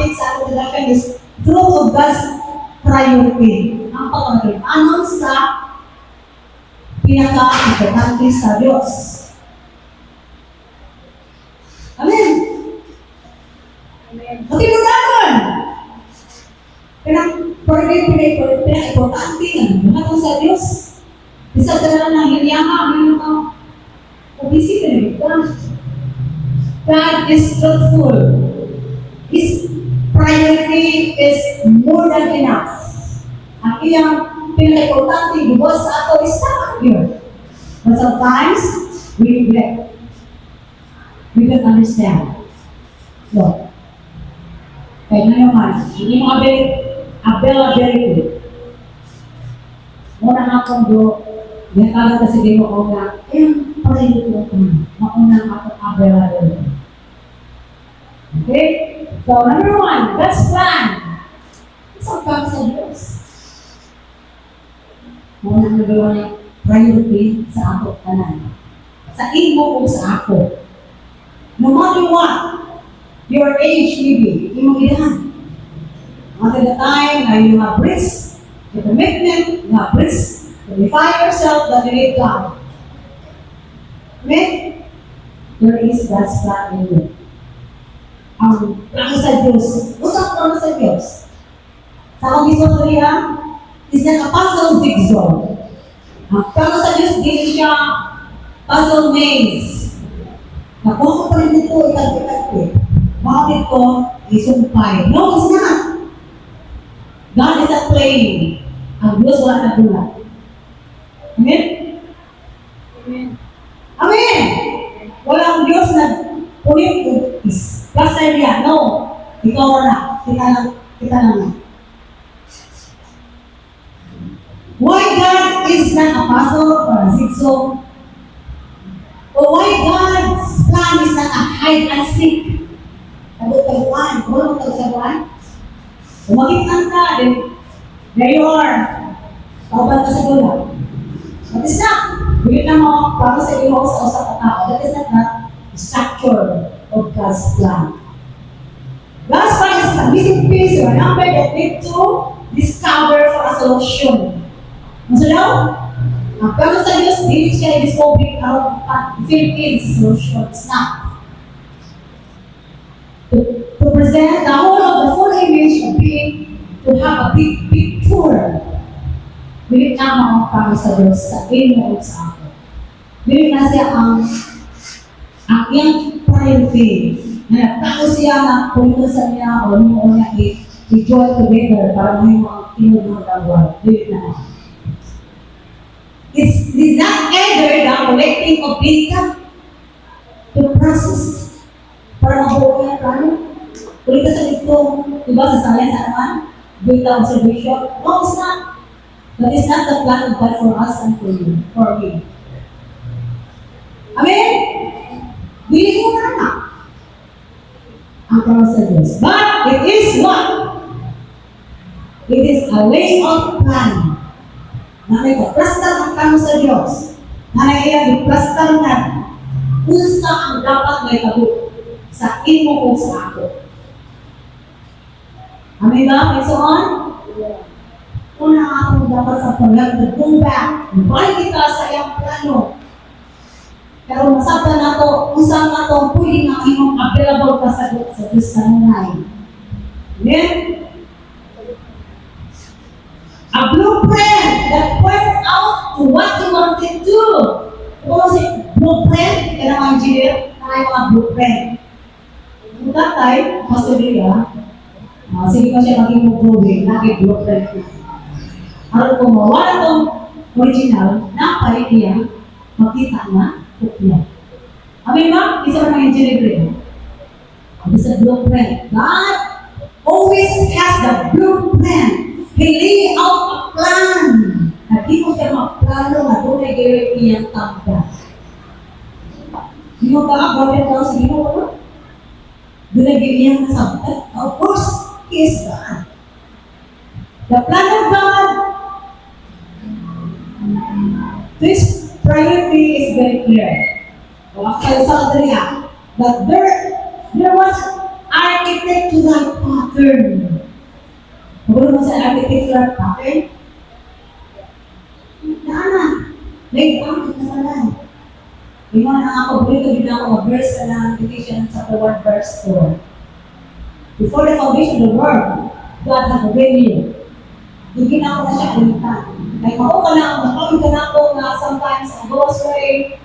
topic sa ating talagang is truth of God's priority. Ang pagkakalipanon sa pinaka-importante sa Diyos. Amen. Amen. Okay po naman. Pinaka-importante nga sa Diyos. Bisa ka na hiniyaha, obisi ka na. God is truthful. His priority is more than enough. Ang iyang pinaka-importante buwas sa ato is tama yun. But sometimes, we regret. We don't understand. So, kaya na naman, hindi mo availability. Muna nga kong do, yan talaga kasi di mo ko na, priority ko maunang akong availability. Okay? So, number one, God's plan. Isang plan sa Diyos. Muna number one, priority sa ako kanan. Sa imo o sa ako. No matter what, your age maybe, imong idahan. At the time na you have risk, the commitment, you have risk, to define yourself that you need God. Amen? There is God's plan in you. Ang plano sa Diyos. Usap plano sa Diyos. Sa akong gusto ko niya, is not a puzzle jigsaw. Ang plano sa Diyos, hindi siya puzzle maze. Nakuha ko pa rin dito, itag-itag. Bakit ko, isumpay. No, it's not. God is not playing. Ang Diyos wala na gulat. Amen? Amen. Amen! Walang Diyos na pulit is. Plus idea, no. Ikaw na. Kita lang. Why God is not a puzzle or a jigsaw? Or why God's plan is not a hide and seek? Tagot-taguan. Walang tagot-taguan. Umagitan ka, then there you are. Kauban ka sa gulat. That is not. Bigyan na mo, para sa iyo sa usap at tao. That is not the structure of God's plan. God's plan is a missing piece or a number that need to discover for a solution. So now, ang plano sa Diyos, hindi siya i-discover ang Philippines solution. It's not. To present the whole of the full image of being, to have a big picture. Bilit na mga plano sa Diyos sa inyo o sa ako. Bilit na siya ang iyang priority. Na nagplano siya na pumunta sa niya o mo niya i-join together para may mga tinunod na buwan. Bilit na. It's not either the collecting of data to process para mabuo yung plano. Kulit sa dito, diba sa science naman, data observation. No, it's not. That is not the plan of God for us and for you, for me. Amen? Bili mo na ang plano sa Diyos. But it is what? It is a way of plan. Na may kaplastar ang plano sa Diyos. Na may i-plastar na kung ang dapat may tago sa imo o sa ako. Amen ba? May on? Una akong dapat sa pag-go back. Balik kita sa iyang plano. Pero masabtan na to, usang na to, pwede nga imong available ka sa Diyos na nunay. Amen? A blueprint that points out to what you want to do. Kung si blueprint, kaya naman engineer, tayo mga blueprint. Kung tatay, Pastorilla, sige ko siya maging mag-drawing, nag-blueprint na. Para kung mawala itong original, napay niya, makita na, kopya. Amin ba? Isa na ng engineering. It's a blueprint. God always has the blueprint. He lay out a plan. Hindi mo siya magplano na doon ay gawin iyang tanda. Hindi mo ba bakit daw sa iyo? Doon ay gawin iyang nasabtan? Of course, He is God. The plan of God, this priority is very clear. That there was architect to that path. pattern. Kung mo sa architectural pattern, naana, laid out ito na lang. Yung mga nakakapaborito din ako mag-verse ka ng Ephesians chapter 1 verse 4. Before the foundation of the world, God had already you. Hindi na ako na siya kalimutan. Kaya mauka na ako, nakawin ka na ako na sometimes ang God's way,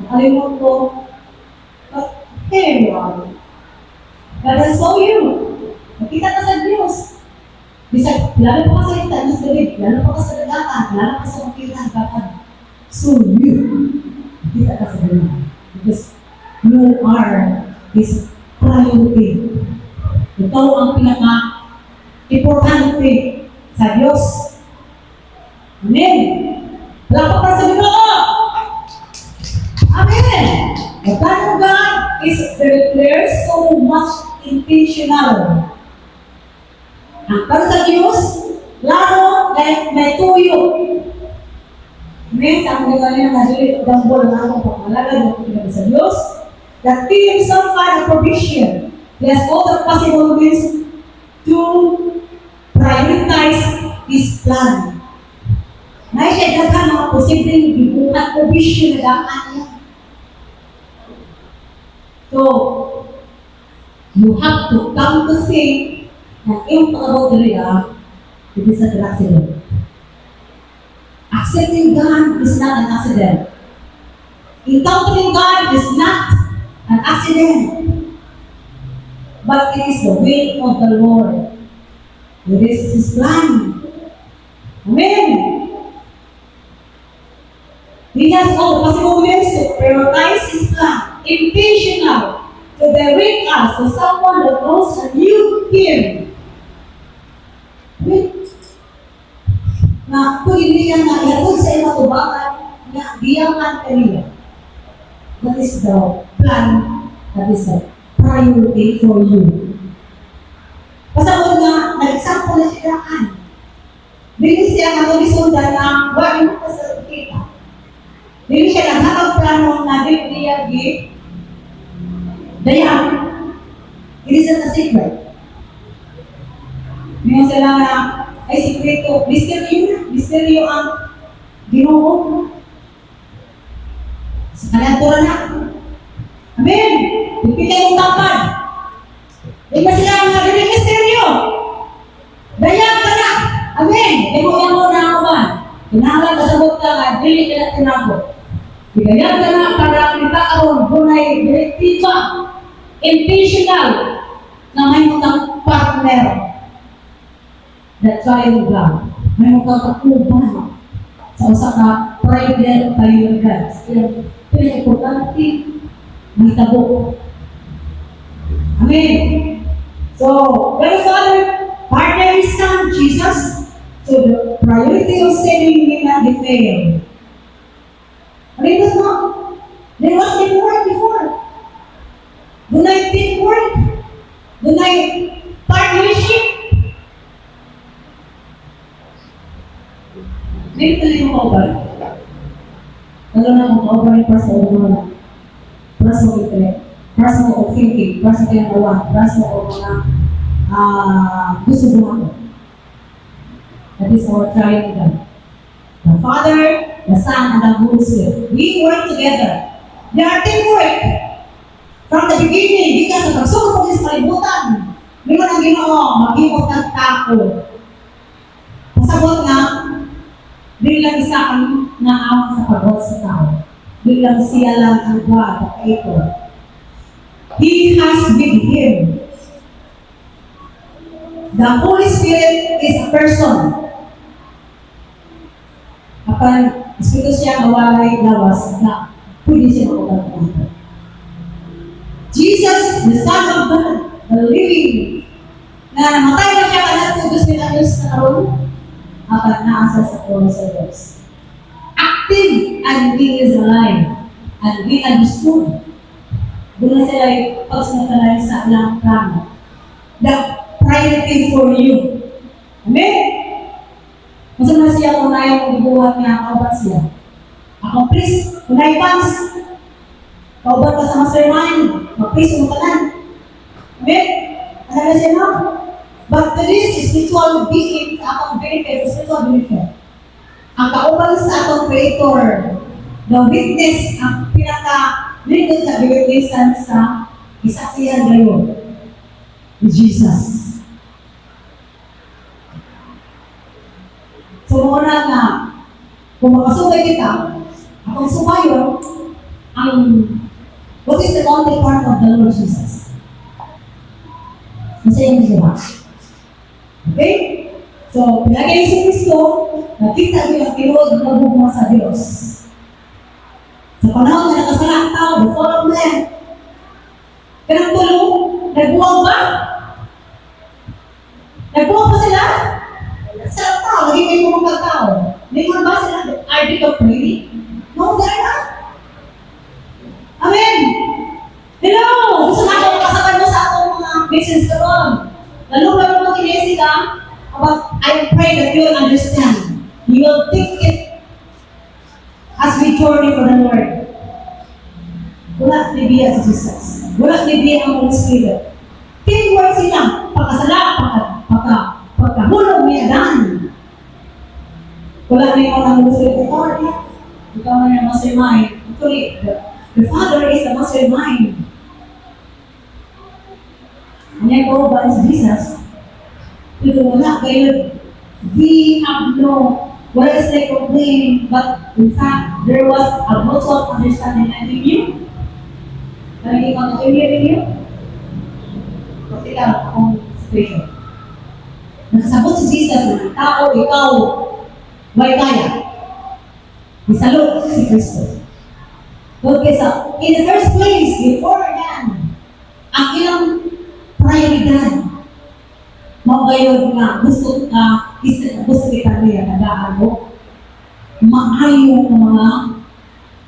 nakalimut ko. But here you are. God has saw you. Nakita ka sa Diyos. Bisag, lalo pa ka sa itanas galit, lalo pa ka sa dagatan, lalo pa sa makita, God had saw you. Nakita ka sa galit. Because you are His priority. Ito ang pinaka-importante sa Diyos. Amen. Wala pa para sa Ginoo. Amen. The plan of God is very clear, so much intentional. Ang para sa Diyos, lalo like may tuyo. Amen. Sa mga ganyan na nasulit, gambol na akong pangalaga ng pinag sa Diyos. That He Himself find a provision. He has all the possible ways to prioritize His plan. May siya daghan mga posibleng bibuhat o vision na daan niya. So, you have to come to think na iyong pag-about diriya, it is an accident. Accepting God is not an accident. Encountering God is not an accident. But it is the will of the Lord. It is His plan. Amen. He has all the possible ways to prioritize His plan, intentional, to direct us to someone that knows and knew Him. Na kung hindi yan na ihatod sa iyo matubakan, na diyaman kanila. That is the plan. That is the priority for you. Pasabot nga, nag-example na siya kan. Dili siya katolisundan na wala mo sa kita. Dili siya naghatag plano na dili niya dayan. Dili siya na secret. Ngayon sila na ay sikreto, misteryo ang Ginoo. Sa kalanturan na. Amen. Ipilay mong tapad. Di ba sila mga dili misteryo? Dayan ka na. Amen. Imo mo na ako ba? Kinahanglan kasabot ka nga, dili ka na tinabot. Bigayan ka na para kita aron bunay direktiba, intentional, na may mutang partner. That's why you God. May mutang kakuban sa usa ka private priorities. Kaya pinaka-importante, may tabo. Amen. So, God the Father partner His Son, Jesus. So, the priority of saving Him not be failed. It was not. There was teamwork before. Dunay teamwork. Dunay partnership. Maybe tuloy mo kauban. Lalo na kung kauban yung personal mo. Personal intellect. Personal of thinking. Personal kinagawa. Personal of mga gusto mo. That is our triangle. The Father, the Son, and the Holy Spirit. We work together. They are teamwork. From the beginning, di ka sa pagsugod mo sa kalibutan. Hindi mo nang Ginoo, mag-ibot ng tako. Pasabot nga, bilang isa ang naamang sa pagod sa tao. Bilang siya lang ang God at ito. He has with Him. The Holy Spirit is a person. Kapag Espiritu siya mawalay lawas na pwede siya makapagpunta. Jesus, the Son of God, the living, na namatay na siya kanat Diyos nila Diyos na karoon, apat naasa sa puno sa Diyos. Active and He is alive. And we understood. Doon sila pagsasalay sa alang plano. The priority for you. Amen? Masa na siya kung ayaw kong ibuhat niya, kaubat siya. Ako, please, kung naipans, kaubat ka sa mastermind, mag-please mo ka lang. Amen? Ano na siya, no? But there is spiritual being sa akong benefit, spiritual benefit. Ang kauban sa atong Creator, the witness, ang pinaka-lingkod sa witnessan sa isaksihan ngayon, ni Jesus. So, muna nga, kung makasubay kita, akong sumayon, what is the only part of the Lord Jesus? Masaya mo siya. Okay? So, pinagay si Kristo, nakita niyo ang tinuod na bugma sa Diyos. Sa panahon na nakasalang tao, the fall of man, kanang tulong, nagbuwag ba? Nagbuwag ba sila? Sa tao, lagi kayo mga tao. Nagbuwag ba sila? Are they complaining? No, they're not. Amen! Hello! Gusto na ako makasakay mo sa atong mga business karon. Lalo mo kinesi ka, but I pray that you will understand. You will take it as we journey for the Lord. Wala nibiya sa Jesus. Wala nibiya ang Holy Spirit. Teamwork sila. Pagkasala, pagkahulog niya dan. Wala na yung Holy Spirit. Ikaw na yung mastermind. Actually, the Father is the mastermind. Kanya ko ba is Jesus? Pero wala kayo. We have wala is like complaining, but in fact, there was a mutual understanding between you. Naging continuity rin yun. Practical akong situation. Nakasabot si Jesus na tao, ikaw, may kaya. Isalot si Kristo. Okay, so, in the first place, before yan, ang ilang prioridad, magayon nga, gusto kita niya, tandaan mo, maayo ng mga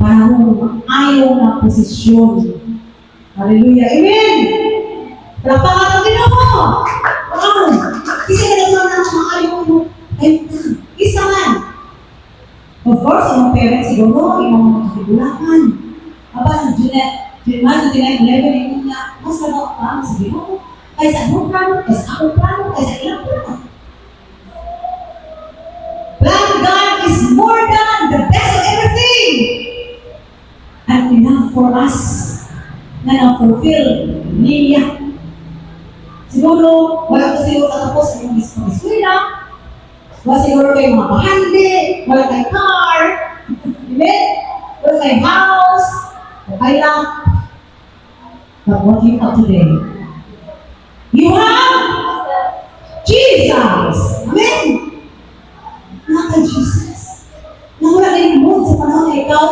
panahon, maayo na posisyon. Hallelujah. Amen! Palakpakan ang Ginoo! Wow! Kasi ka naman ang maayo mo. Isa man. Of course, yung parents siguro, yung mga kagulakan. Aba, Junman, 11, yung nga, mas nabawa pa sa Ginoo. Kaysa akong plano, kaysa akong plano, kaysa ilang plano. Plan God is more than the best of everything. And enough for us na na-fulfill niya. Siguro, wala ko siguro katapos sa inyong eskwela. Wala siguro kayo mga bahandi, wala kayo car, wala kayo house, okay lang. But what you have today, you have Jesus. Amen. Naka Jesus. Na wala na yung mood sa panahon na ikaw,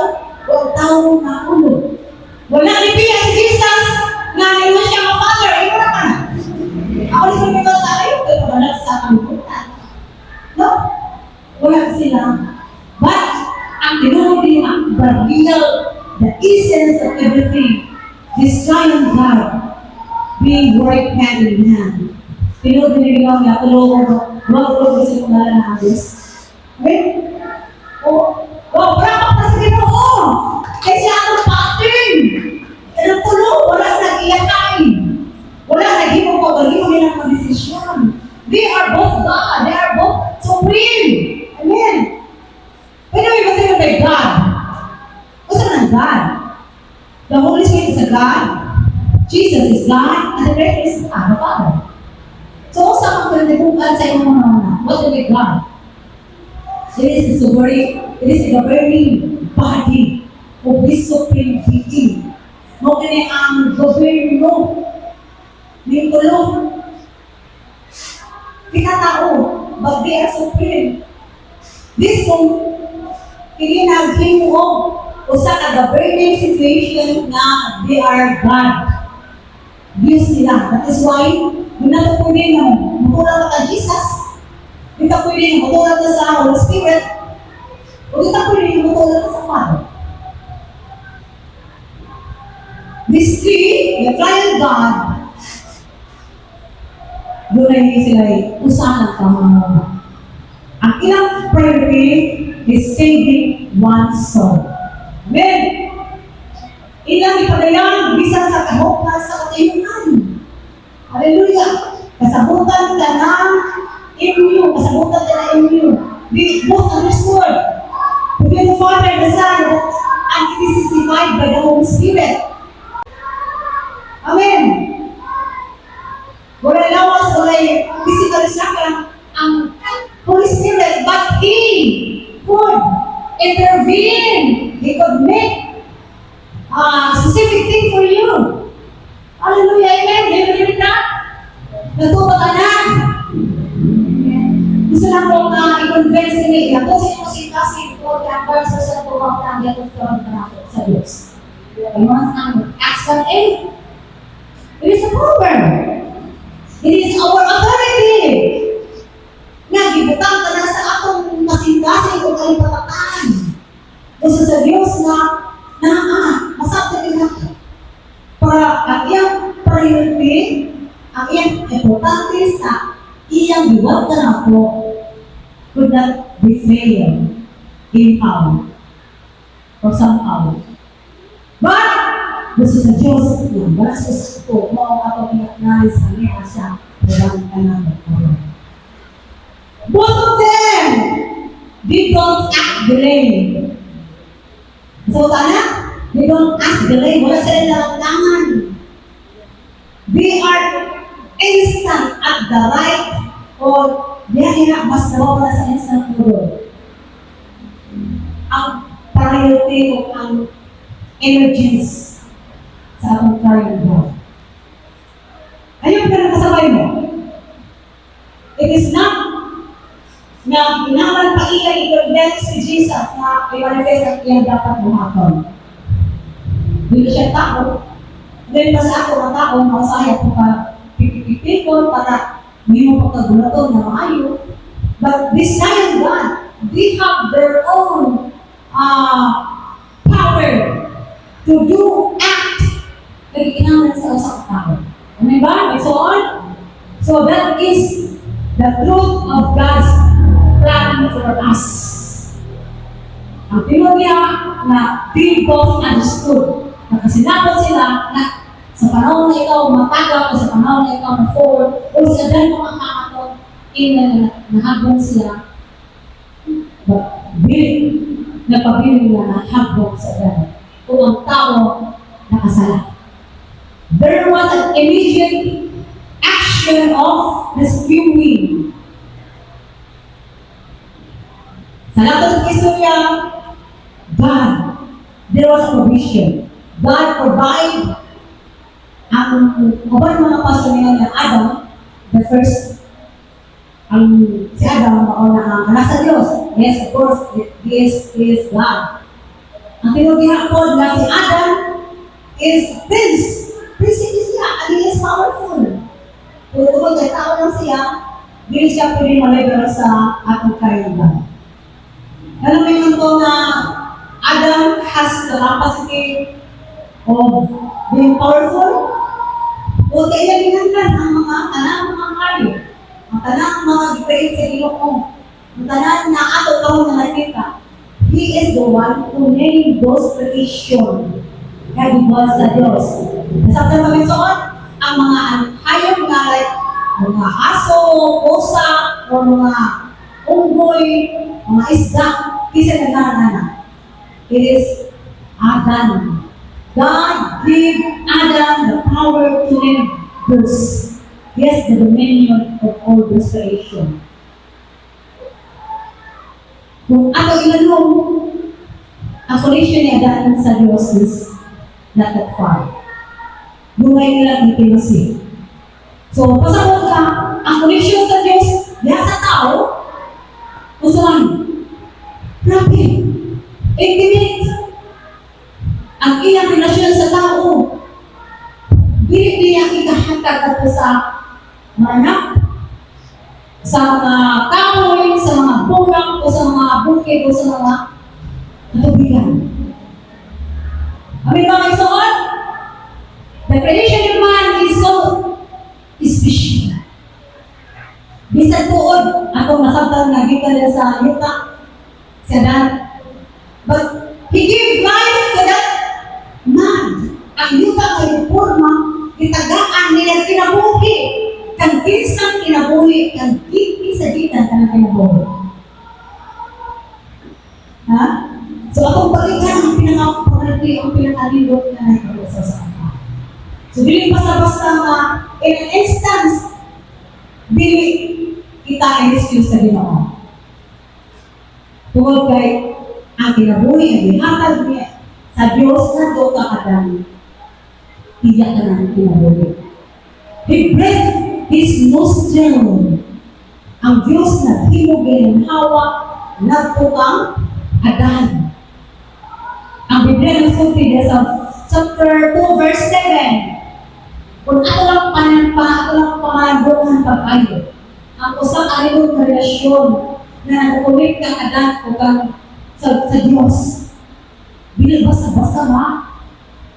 o tao na ulo. Wala ni Pia si Jesus na nila siya mga Father. Ay, wala ka na. Ako rin sa mga tayo, kaya wala sa kalimutan. No? Wala sila. But, ang tinuod niya, the essence of everything, this giant God, being worked hand in hand. Tinuod niya niya, tulungan, wag sa mga na habis. Okay? Brapak na sa Ginoo! Kasi atong pattern! Anong tulong? Wala nag-iyakin. Wala nag-ibang pag-alimo nilang mag-desisyon. They are both God. They are both supreme. Amen. Pwede mo iba by God. What's ng God? The Holy Spirit is a God. Jesus is God. And the Great is God, the Father. So, sa mga pinagbukan sa iyong mga what do we God? It is the governing body of this supreme being. Mo kini ang gobyerno ng tulong. Kita tao, but they are supreme. This kung ininagin mo usa ka governing situation na they are God. Diyos sila. That is why, hindi na ito pwede na matulad ka Jesus. Hindi ka pwede na matulad ka sa Holy Spirit. O hindi ka pwede na matulad ka sa Father. These three, the triune God, doon ay sila usahan ka mga. Ang ilang priority is saving one soul. Amen! Ilang ipadayang bisa sa kabukas sa katayunan. Hallelujah! Kasabutan ka na MU, kasabutan nila MU. We both understood between the Father and the Son and it is testified by the Holy Spirit. Amen. Wala lawas, wala physical sakang ang Holy Spirit, but He could intervene. He could make a specific thing for you. Hallelujah, amen. Do you believe that? Natuto ka na. Gusto lang kong i-convince nila. Yan po kasi po ang verse sa tuwag na ang gatong sa Diyos. You must Acts 1:8. It is a power. It is our authority. Nga, gibutang ka na sa atong kasing-kasing o kalipatataan. Gusto sa Diyos na masakta nila. Para ang iyang priority, ang iyang importante sa iyang biwag ka na po could not be failed in how or somehow. But, gusto sa Diyos, wala sa ito, mo ang pinagnalis sa niya siya, walang ka na magkaroon. Both of them, they don't act delay. So, they don't act delay. Wala sila naramdaman. They are instant at the right or diya mas nawawala sa instant tulo. Ang priority o ang energies sa atong current world. Ayun ka na kasabay mo. It is not na inaman pa iya i-convince si Jesus na i-manifest ang iyang dapat buhaton. Hindi siya tao. Then pa sa ako na tao, masaya po ka pipipipikon para hindi mo pagkagulaton na maayo. But this kind of God, they have their own power to do act na ginagawa sa usap tao. Ano ba? And so on. So that is the truth of God's plan for us. Ang teorya na they both understood na kasinapot sila na sa panahon na ikaw matagaw o sa panahon na ikaw na-forward o sa dahil mga kakatong nahabong sila but napabiling na nahabong sa dahil kung ang tao nakasala. There was an immediate action of rescuing. Sa lahat ng istorya, God, there was a provision. God provide ang mga pastor niya ng Adam, the first, si Adam, mauna ang anak sa Diyos. Yes, of course, this is God. Ang tinutihapon na si Adam is prince. Prince siya, and he is powerful. Kung kay tao lang siya, hindi siya pwede malibero sa atong kaingan. Alam mo yun to na Adam has the capacity of being powerful. O kaya ginantan ang mga tanang mga hari, ang tanang mga gipain sa Ginoo, ang tanang na ato kamo na nakita. He is the one who made those creation. Kaya buwan sa Diyos. Nasabtan kami soon, ang mga hayop nga like mga aso, pusa, o mga unggoy, mga isda, isa nagkakanana. It is Adam. God gave Adam the power to name those. Yes, the dominion of all this creation. Kung ato ilalong, ang connection ni Adam sa Diyos is not that far. Bungay nila ni Pinasi. So, pasabot ka, ang connection sa Diyos, diya sa tao, usulan. Grabe. Intimate. Ang iyang relasyon sa tao. Dili niya ikahatag ato sa manak, sa mga kahoy, sa mga burak, o sa mga bukid, o sa mga katubigan. Amin ba kayo soon? The creation of man is so special. Bisan tuod, akong nasabtan nga gikan sa yuta, sa Dan. But He gave life to that man. Ang yuta ay forma, itagaan nila kinabuhi. Kang kinsang kinabuhi, kang kipi sa God. Ha? So atong balikan ang pinaka-priority, ang pinaka-lindot na nagkaroon sa akin. So dili basta-basta nga in an instance dili kita i-excuse sa Ginoo. Tungod kay ang kinabuhi ang gihatag niya sa Dios na do ka kadami. Tiyak ka ng kinabuhi. He breathed His nostril. Ang Diyos naghimo ginhawa nagtukang Adan. Ang Biblia nagsulti sa chapter 2 verse 7. Kung ato lang pamanduhan pag-ayo, ang usang ayon na relasyon na nagkulit kang Adan o kang sa Diyos. Bila basta-basta ba?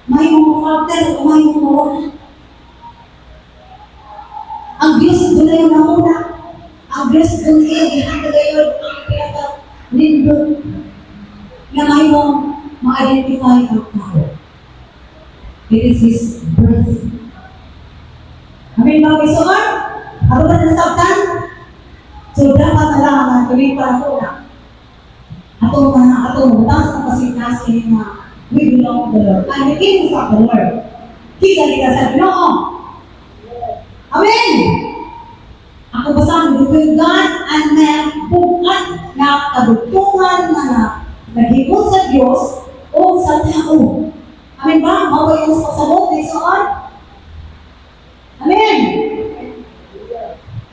May mga factor o may mga wala. Ang Diyos doon na yung nauna. Ang Diyos doon yung ginagayon ang pinaka-lindot na may mong ma-identify ang tao. It is His birth. Amin ba kayo soon? Ako ba nasabtan? So dapat na lang na tuloy pa ako na atong butas na kasi na we belong to the Lord. And the kingdom of the Lord. Kigali ka sa Ginoo. Amen! Ako basahin between God and man, bukat na kadutungan na naghigot sa Diyos o sa tao. Amen ba? Maway yung pasabot na isoon? Amen!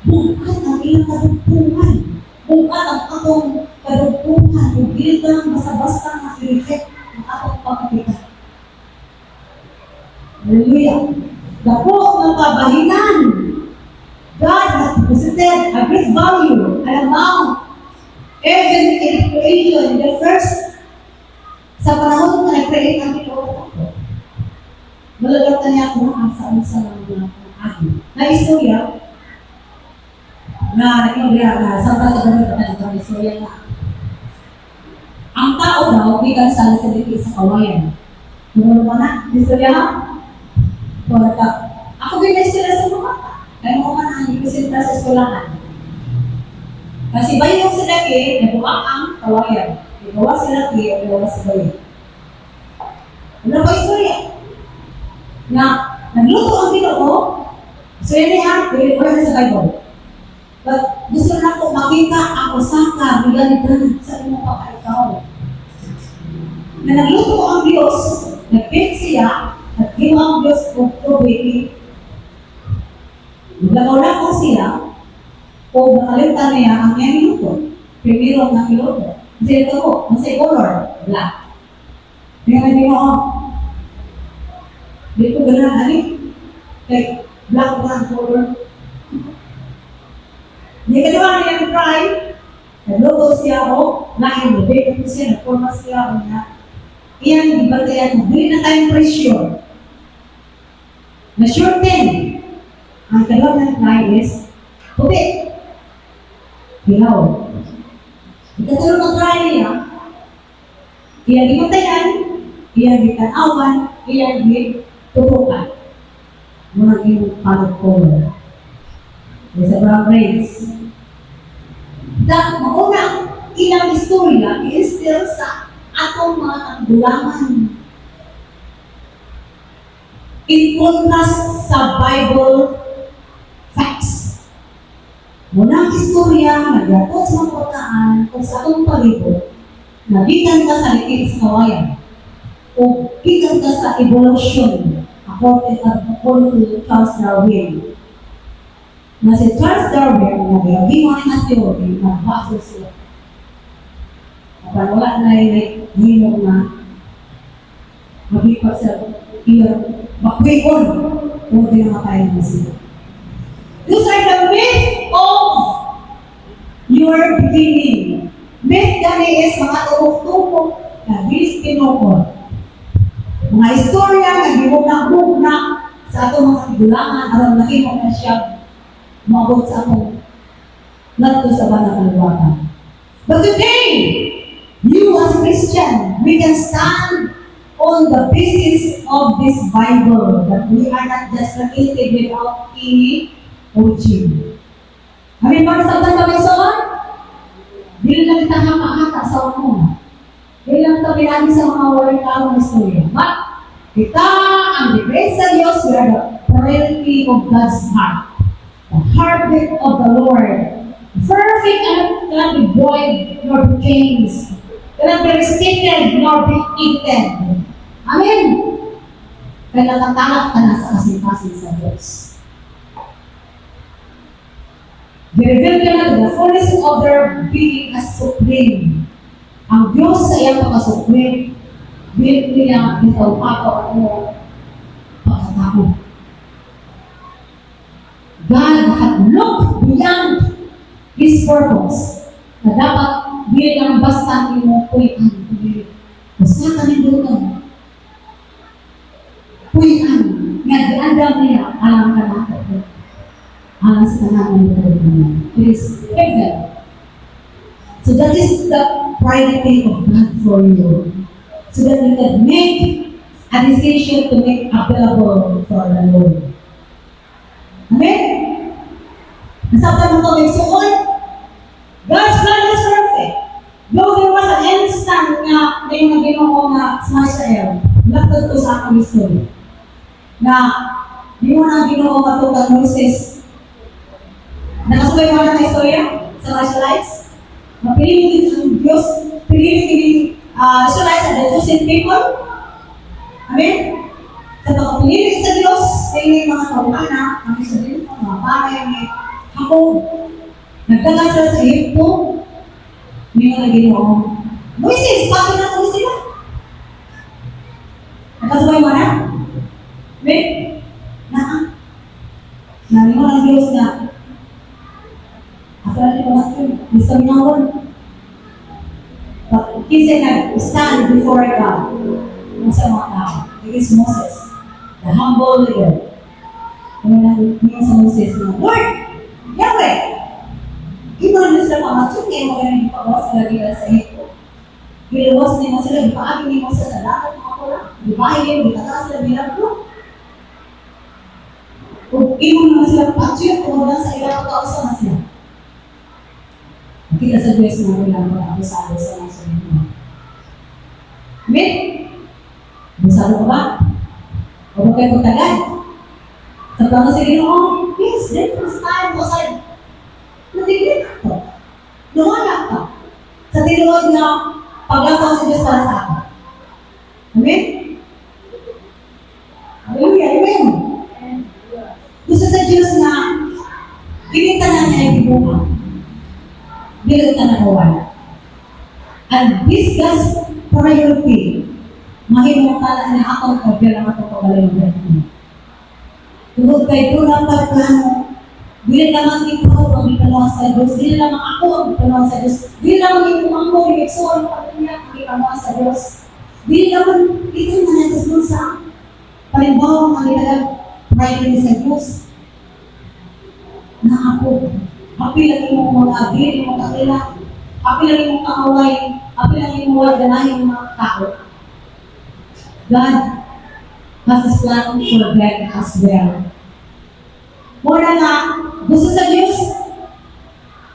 Bukat ang ilang kadutungan. Bukat ang atong kadutungan. Kung gilit lang basta-basta na i-reject ang atong pagkakita. Hallelujah! Dako ng kabahinan. God has deposited a great value and amount even in creation. The first, sa panahon na nag-create ang Ginoo, malagatan niya kung ang sa mga atin. Na istorya, na sa ganun na istorya na ang tao daw, ikan sa saliti sa kawayan. Kung ano na, istorya ha? Ako din sila sa mga kaya mo man ang ipresenta sa eskulahan. Kasi bayong sa laki, nabuang ang kawayan. Igawa sa laki, igawa sa bayan. Ano ba istorya? Na nagluto ang Ginoo, so yan niya, pwede ko sa Bible. But gusto na ko makita ang usaka, realidad sa imong pagkaikaw. Na nagluto ang Diyos, nag-bake siya, nag-give ang Diyos kung tubig, naglabaw ko siya, o nakalimutan niya ang iyang minuto. Primero ang minuto. Kasi ito ko, masay color, black. Kaya nga Ginoo, dito gano'n, ani? Kaya black ang color. Hindi ka naman niyang try, nagluto siya o, lain mo, bake ko siya, nagforma siya o niya. Iyan, ibatayan mo, hindi na tayong pressure. Na sure thing, ang kalawang ng try is, puti. Hilaw. Ikatulong ng try niya, iyan ibatayan, iyan itanawan, iyan itutukan. Mga iyong pag-color. There's a brown race. Maunang ilang istorya is still sa atong mga tagdulangan. In contrast sa Bible facts. Munang istorya, nagdatot sa mga pagkaan, kung sa atong palibot, nagitan ka sa likid sa kawayan, o gitan ka sa evolution, according to Charles Darwin. Na si Charles Darwin, nagagabi mo na theory, nagbaso siya. Kapag wala na yung na magipat sa iyo, bakwion, kung tinamatayin na siya. Those are the myth of your beginning. Myth kami is mga tumok-tumok na bilis pinukot. Mga istorya na gimugnak-mugnak sa atong mga tigulangan, alam na himok na siya mabot sa akong nato sa banang kalawatan. But today, you as Christian, we can stand on the basis of this Bible that we are not just created without any origin. Amin ba? Sabtan kami soon? Dili lang kita haka-haka sa mo. Dili lang kita pinagi sa mga walang tao na istorya. But, kita ang depend sa Diyos, we are the priority of God's heart. The heartbeat of the Lord. Perfect and cannot be void nor be changed. Cannot be restricted nor be eaten. Amen. Kaya natatanggap ka na sa kasing-kasing sa Diyos. They-reveal ka na to the fullness of their being as supreme. Ang Diyos sa iyang pagka-supreme, bilit niya ito pato o pagkatao. God had looked beyond His purpose na dapat bilit ang basta mo puwian. Basta ka rin doon. Puwian. Nag-andam niya. Alam ka na ito. Alam sa naman ito. It is heaven. So that is the priority of God for you. So that you can make a decision to make available for the Lord. Amen? Nasabtan mo ito, nagsuon. God's plan is perfect. Though there was an instant na may mga ginoo na sa Israel, nakatod ko sa akong history, na di mo na ginoo matutag Moses. Nakasabay mo na ng istorya sa mga Israelites? Mapilitin ang Diyos, pilitin Israelites and the chosen people. Amen? Sa pagpilitin sa Diyos, may mga kawana, mga Israel, mga bagay, may hapon. Nagdagan sila sa Egypto, may mga ginoo. Moises, bakit na kami sila? Nakasabay mo na? Amen? Nari mo ng Diyos na ako natin mga sila, gusto minawon. But he said, stand before God. Kung sa mga tao. It is Moses, the humble leader. Kung nangyay sa Moses na, Lord, Yahweh, ino na sila mga tsuk, ngayon mo ganun ipagawa sila nila sa ito. Gilawas niyo sila, ipaagin niyo sa lahat mga kula. Ibahin niyo, itataas sila bilang ko. Kung ino naman sila patsyo, kung wala sa ilang pagkausa na sila. Kita sa Diyos na bilang pag-abusado sa mga sunod mo. Amen? Abusado ka ba? O ba kayo pagtagad? Sa plano sa Ginoo, yes, then first time ko sa'yo. Natigil ka. Lumalak ka. Sa tinuod na paglakaw sa Diyos para sa akin. Amen? Hallelujah, amen. Gusto sa Diyos na ginitanan niya ay ibuha. Bilang ka nakawala. And this God's priority, mahimutala na akong kabilang ako pagkalayon mo. Tungkol kay Tuna Pagkano, bilang naman ikaw ang ipanawa sa Diyos, bilang naman ako ang ipanawa sa Diyos, bilang naman ikaw ang mo, iksuan mo pagkanya ang ipanawa sa Diyos, bilang naman ito na nasasunod sa palimbawang ang italag priority sa Diyos. Na ako, apilagin mo mga abili mo kakila, apilagin mo kakaway, apilagin mo ganahin mga tao. God has His plan for them as well. Muna nga, gusto sa Diyos,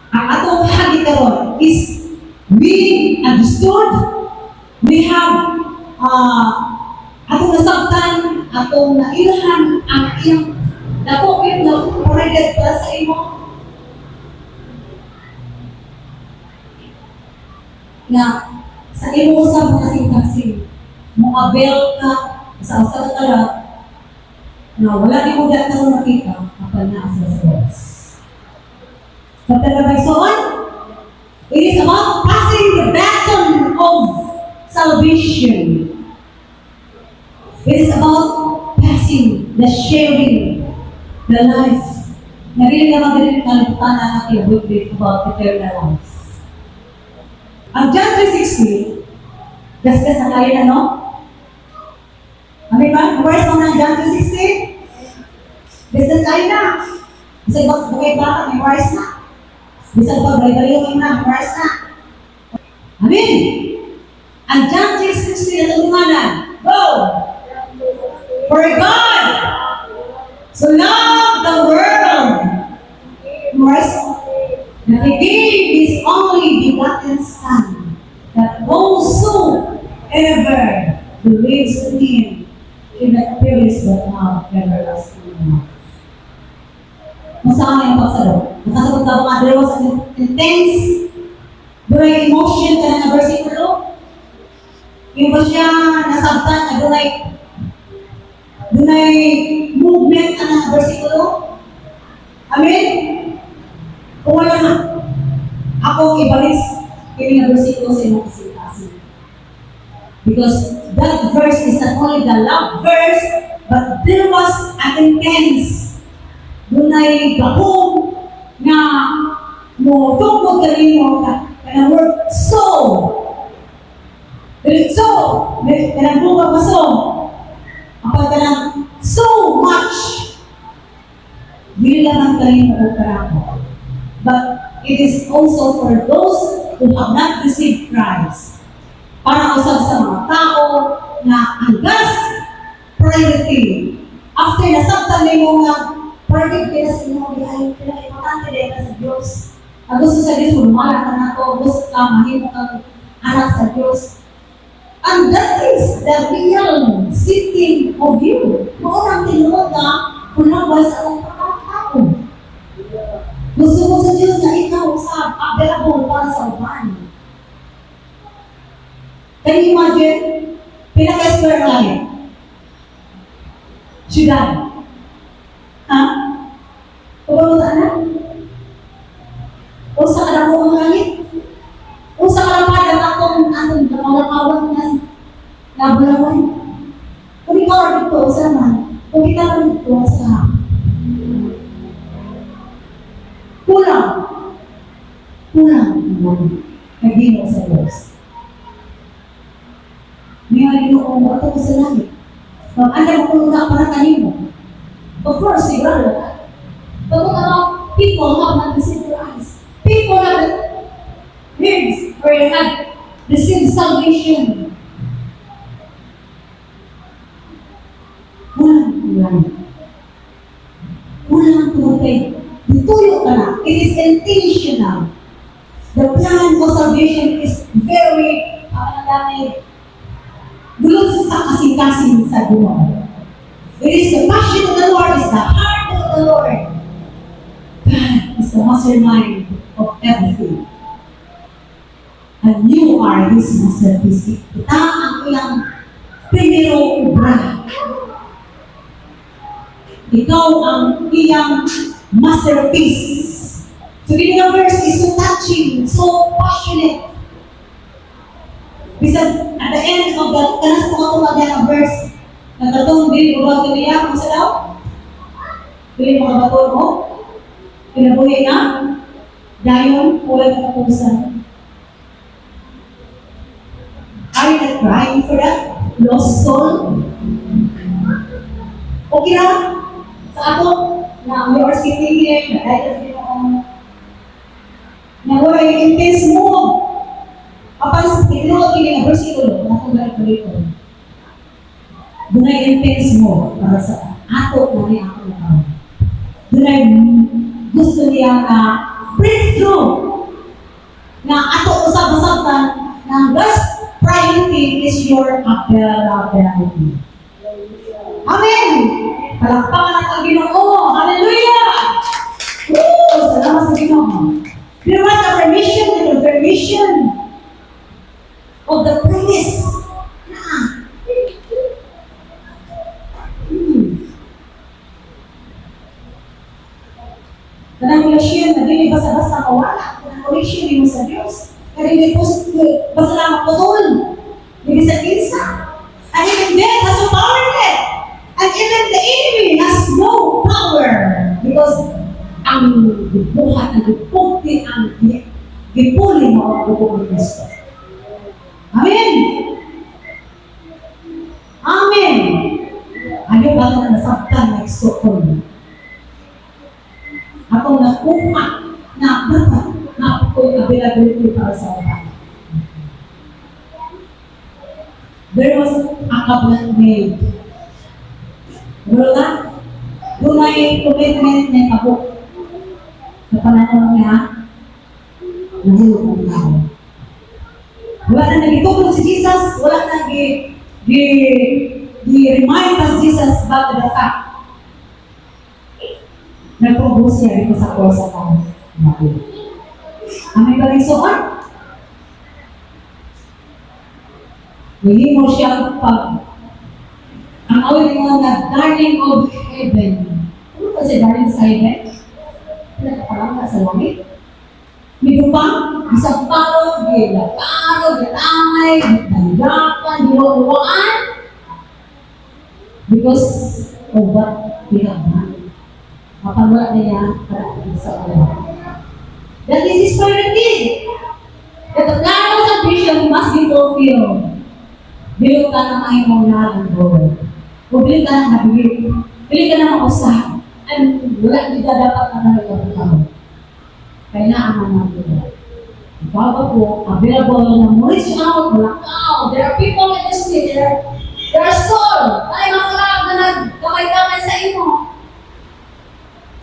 ang atong hagikaroon is we understood, we have atong nasabtan, atong nailahan ang iyang nakukit na provided para sa imo. Na sa imo usap mga kasing-kasing, mo-avail ka sa usa ka tala na wala ni mo datang makita kapag naasa sa Diyos. Sa television, it is about passing the baton of salvation. It is about passing, the sharing, the life. Narinig naman din ang kalimutan na natin about eternal life. Ang John 3:16, gasgas na kayo na, no? Ano ba? Verse mo na John 3:16? Gasgas kayo na. Bisa ba bukay baka may verse na? Bisa ba baliw mo na verse na? Amen! Ang John 3:16 na tumuhanan. Go! For God so loved the world. Verse that He gave His only begotten Son, that whosoever believes in Him should not perish but have everlasting life. Masama yung pagsalo. Nakasagot ka mga dalawa sa intense duray emotion ka na versikulo. Yung ba siya nasabtan na dunay movement ka na versikulo. Amen? Kung wala na, ako ibalis kini na versikulo sa imong kasitasin. Because that verse is not only the love verse, but there was an intense dunay bahong na mo tungkol kanino ka na word so. So, kanang buka pa so. Kapag kanang so much, hindi lang kanino o karako. But it is also for those who have not received Christ. Para usab sa mga tao na ang God's priority. After nasabtan na mo nga perfect kaya sa inyo, ay pinaka-importante din ka sa Diyos. Ang gusto sa Diyos, lumala ka na ito, gusto ka, mahimo kang anak sa Diyos. And that is the real seeking of you. Maurang tinuod ka, kung nabal sa akong pagkakao. Gusto mo sa Diyos na ikaw sa available para sa uban. Can you imagine? Pinaka-square line. Siyudad. Ha? Kung ano? O sa kadako ang langit? O sa kalapadan akong namalakawan na nabulawan? Kung ikaw dito, saan? Kung kita dito, saan? Kulang. Nagino sa Diyos. Ngayon, inoong ato ko sa langit. Mag-andang kung na para kanino. Of course, siguro. But what about people who have not received Christ? People have heard or have received salvation. Kulang tumutay. Dituyo ka na. It is intentional. The plan of salvation is very, dulot sa kasing-kasing sa Ginoo. It is the passion of the Lord, it's the heart of the Lord. God is the mastermind of everything. And you are His masterpiece. Ita ang ilang primero obra. Ikaw ang iyang masterpiece. So, the verse is so touching, so passionate. Because at the end of the kanas po ako na verse, nagkatong din mo ba kaniya kung sa daw? Dili mo kabaton mo? Pinabuhi na? Dayon, huwag katapusan. Are you not crying for that lost soul? Okay na? Sa ako, na we are sitting here, na dahil sa na wala yung intense mo. Kapag sa tinuod kini nga versikulo, na kung balik-balik ko. Dunay intense mo para sa ato na niya ako na tao. Dunay gusto niya na breakthrough na ato usap-usapan ng God's priority is your availability. Amen! Palakpakan ang Ginoo! Hallelujah! Woo! Salamat sa Ginoo! There was affirmation and confirmation of the promise. Kanang relasyon na dili basta-basta mawala. Kanang relasyon mo sa Diyos. Kanang basta lang maputol. Hindi sa kinsa. And even death has no power in it. And even the enemy has no power. Because ang buhat, ang gipukti, ang gipuli mo ang bukong ni Kristo. Amen! Amen! Ayaw ba ito na nasabtan na eksokon? Ako nakuha na dapat na ako'y availability para sa ulan. There was a covenant made. Wala na? Doon ay commitment na kabuk. Sa panahon niya, nahulog ang tao. Wala na nagitulog si Jesus, wala na remind us Jesus about the fact. Nag-propose siya dito sa cross sa tao. Ang may kalisuan. Nahimo siya ang awit mo na darling of heaven. Ano ba siya darling sa heaven? Pinagpapalang na sa langit. Midupang, isang paro, gitamay, gitandapan, giluwaan. Because of what we have done. Mapagwala niya para sa Allah. That is His priority. That the plan of salvation must be fulfilled. Bilog ka ng mahimong na Lord. O bilog ka ng mabilig. Bilog ka ng mausahan. Ay, wala hindi dapat na nalagay. Kailangan natin. Bago po, available na reach out, malakaw. There are people in the street, there are soul. Ay, makalab na nagkamay-kamay sa imo.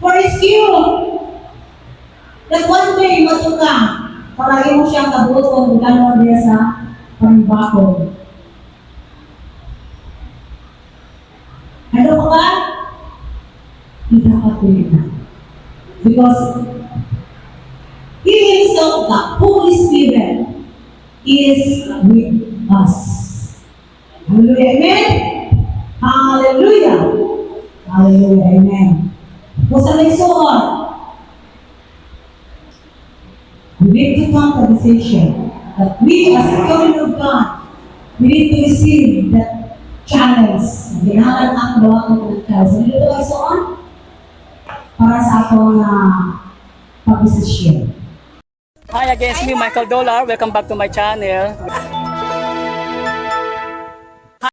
For rescue. That one day, matuka. Palagi mo siyang kabuton, gano'n niya sa panibako. Ano pa ba? Hindi dapat ko yun. Because He Himself, the Holy Spirit, is with us. Hallelujah, amen? Hallelujah! Hallelujah, amen. Kung sa laysoon, we need to come to the decision that we as a children of God, we need to receive that challenge. Ginahan ang gawa ng challenge. So, dito laysoon, para sa atong pag-desisyon. Hi again, it's me Michael Dollar. Welcome back to my channel.